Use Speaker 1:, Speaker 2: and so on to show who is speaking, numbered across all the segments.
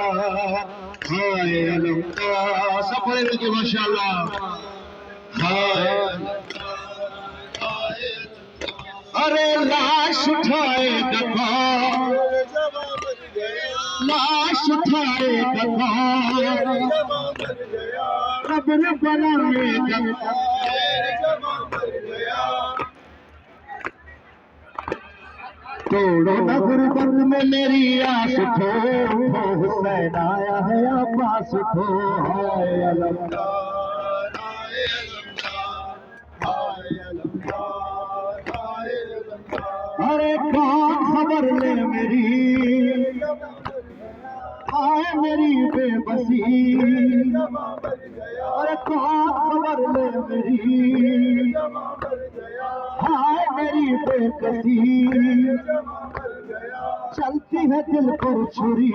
Speaker 1: हाय अलमदार सब पढ़े लिखे माशाअल्लाह। हाय अरे लाश उठाए दफा लाश उठाए दफा कब्र बनाए दफा तोड़ो न गुरबत में मेरी आस को हुसैन आया है अब्बास को। हाय अलमदार हाय अलमदार हाय अलमदार अरे कौन खबर ले मेरी हाय मेरी बेबसी अरे कौन खबर ले मेरी हाय मेरी बेकसी चलती है दिल पर छुरी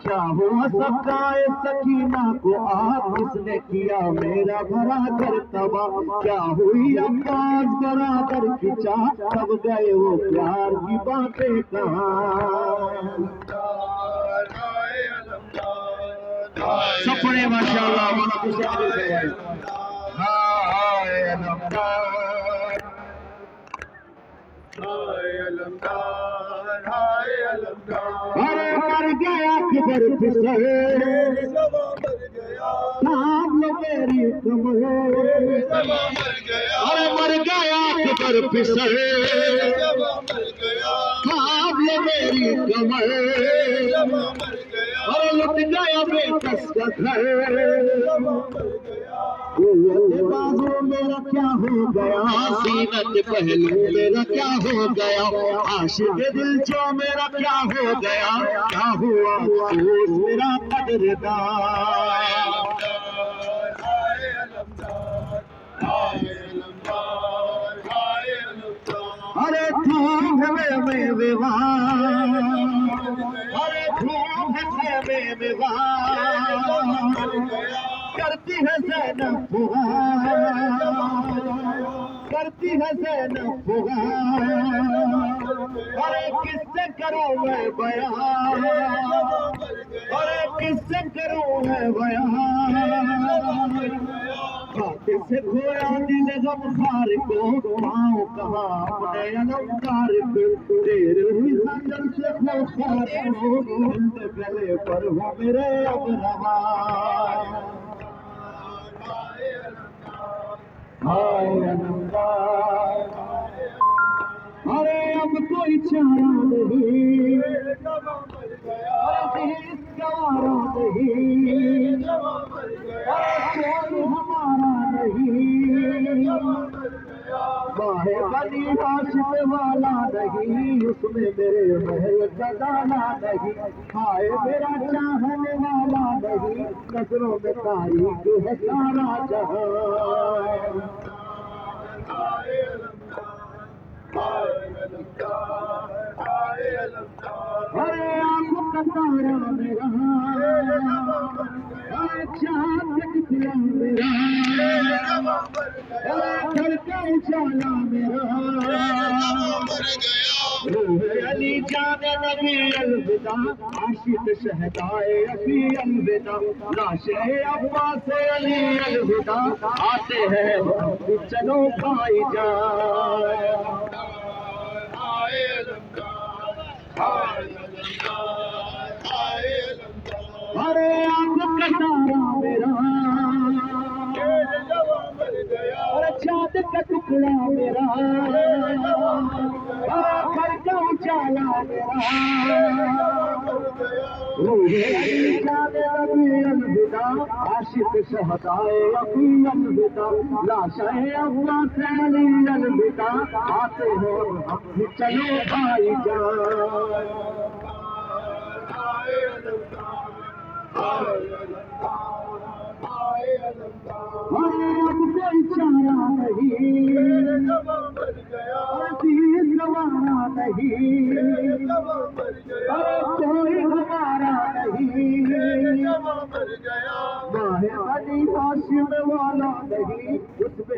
Speaker 1: क्या हुआ सकाए सकीना को आप किसने किया मेरा भरा कर तबाह क्या हुई अब्बास बराबर की चाह कब गए वो प्यार की बातें कहाँ। सपने माशाअल्लाह बड़ा खुश अरे मर गया किधर फिसल नाम लो मेरी कमर अरे मर गया किधर फिसल नाम लो मेरी कमर अरे लुट गया बेकस का घर बाजू मेरा क्या हो गया सीनत पहलू मेरा क्या हो गया आशिक दिल जो मेरा क्या हो गया क्या हुआ मेरा कदरदार। अरे धूम है में विवाह अरे धूम है में विवाह करती है ज़ैनब करती है ज़ैनब अरे किससे करूं मैं बयान अरे किससे करूं मैं बयान किससे खोया दिल गमखार को पाऊं कहाँ अपने अलंकार को तेरे ही संगल से खोखार को गले पर हो मेरे अब रवा। हाय अलमदार अरे अब कोई चारा नहीं अरे गवारा नहीं अरे कोई हमारा नहीं बाहे बनी आशिक वाला नहीं उसमें मेरे महल का दाना नहीं हाय मेरा चाहने वाला नहीं नजरों में तारीख है सारा जहां। अरे आंखों का तारा मेरा अरे चांद निकला मेरा अरे घर का उजाला मेरा अली जाने नबी अलविदा आशिक शहदाए अली अलविदा लाशे अब्बास अली अलविदा आते हैं चलो भाई जाए। अरे आंख का तारा मेरा अरे चाँद का टुकड़ा मेरा अरे घर का उजाला मेरा अलविदा आशिक शहदाए अली अलविदा लाशे अब्बास अली अलविदा आते हैं चलो भाई जान। अरे अब कोई चारा नहीं अरे गवारा नहीं अरे कोई हमारा नहीं बाहे वाली हाशिम वाला नहीं उसमें